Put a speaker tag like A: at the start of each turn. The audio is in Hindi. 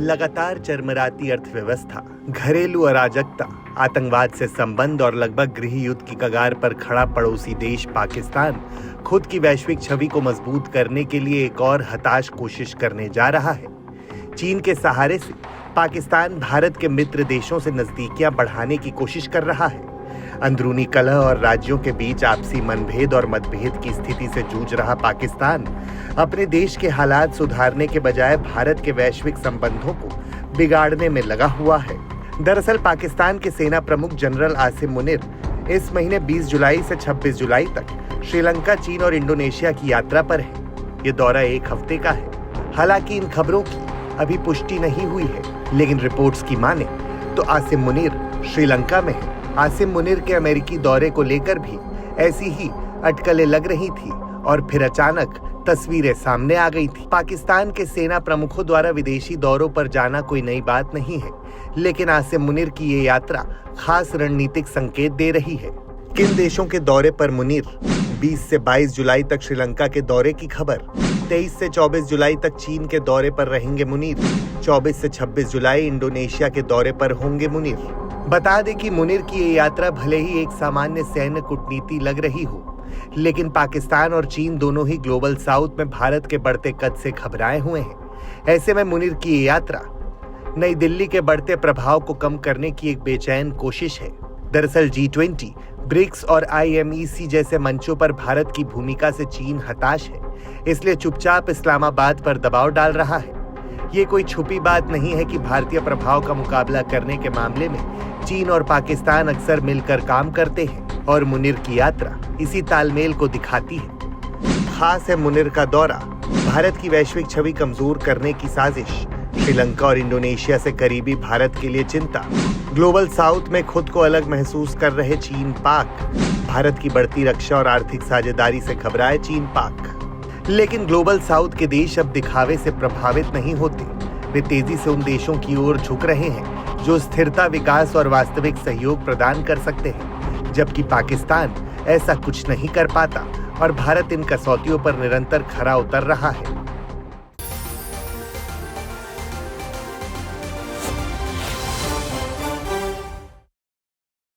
A: लगातार चरमराती अर्थव्यवस्था, घरेलू अराजकता, आतंकवाद से संबंध और लगभग गृह युद्ध की कगार पर खड़ा पड़ोसी देश पाकिस्तान खुद की वैश्विक छवि को मजबूत करने के लिए एक और हताश कोशिश करने जा रहा है। चीन के सहारे से पाकिस्तान भारत के मित्र देशों से नजदीकियां बढ़ाने की कोशिश कर रहा है। अंदरूनी कलह और राज्यों के बीच आपसी मनभेद और मतभेद की स्थिति से जूझ रहा पाकिस्तान अपने देश के हालात सुधारने के बजाय भारत के वैश्विक संबंधों को बिगाड़ने में लगा हुआ है। दरअसल पाकिस्तान के सेना प्रमुख जनरल आसिम मुनीर इस महीने 20 जुलाई से 26 जुलाई तक श्रीलंका, चीन और इंडोनेशिया की यात्रा पर है। ये दौरा एक हफ्ते का है। हालांकि इन खबरों की अभी पुष्टि नहीं हुई है, लेकिन रिपोर्ट्स की माने तो आसिम मुनीर श्रीलंका में है। आसिम मुनीर के अमेरिकी दौरे को लेकर भी ऐसी ही अटकलें लग रही थी और फिर अचानक तस्वीरें सामने आ गई थी। पाकिस्तान के सेना प्रमुखों द्वारा विदेशी दौरों पर जाना कोई नई बात नहीं है, लेकिन आसिम मुनीर की ये यात्रा खास रणनीतिक संकेत दे रही है। किन देशों के दौरे पर मुनीर? 20 से 22 जुलाई तक श्रीलंका के दौरे की खबर। 23 से 24 जुलाई तक चीन के दौरे पर रहेंगे मुनीर। 24 से 26 जुलाई इंडोनेशिया के दौरे पर होंगे मुनीर। बता दें कि मुनीर की ये यात्रा भले ही एक सामान्य सैन्य कूटनीति लग रही हो, लेकिन पाकिस्तान और चीन दोनों ही ग्लोबल साउथ में भारत के बढ़ते कद से घबराए हुए हैं। ऐसे में मुनीर की ये यात्रा नई दिल्ली के बढ़ते प्रभाव को कम करने की एक बेचैन कोशिश है। दरअसल G20, ब्रिक्स और IMEC जैसे मंचों पर भारत की भूमिका से चीन हताश है, इसलिए चुपचाप इस्लामाबाद पर दबाव डाल रहा है। ये कोई छुपी बात नहीं है कि भारतीय प्रभाव का मुकाबला करने के मामले में चीन और पाकिस्तान अक्सर मिलकर काम करते हैं और मुनीर की यात्रा इसी तालमेल को दिखाती है। खास है मुनीर का दौरा भारत की वैश्विक छवि कमजोर करने की साजिश। श्रीलंका और इंडोनेशिया से करीबी भारत के लिए चिंता। ग्लोबल साउथ में खुद को अलग महसूस कर रहे चीन पाक। भारत की बढ़ती रक्षा और आर्थिक साझेदारी से घबराए चीन पाक। लेकिन ग्लोबल साउथ के देश अब दिखावे से प्रभावित नहीं होते। वे तेजी से उन देशों की ओर झुक रहे हैं जो स्थिरता, विकास और वास्तविक सहयोग प्रदान कर सकते हैं, जबकि पाकिस्तान ऐसा कुछ नहीं कर पाता और भारत इन कसौटियों पर निरंतर खरा उतर रहा है।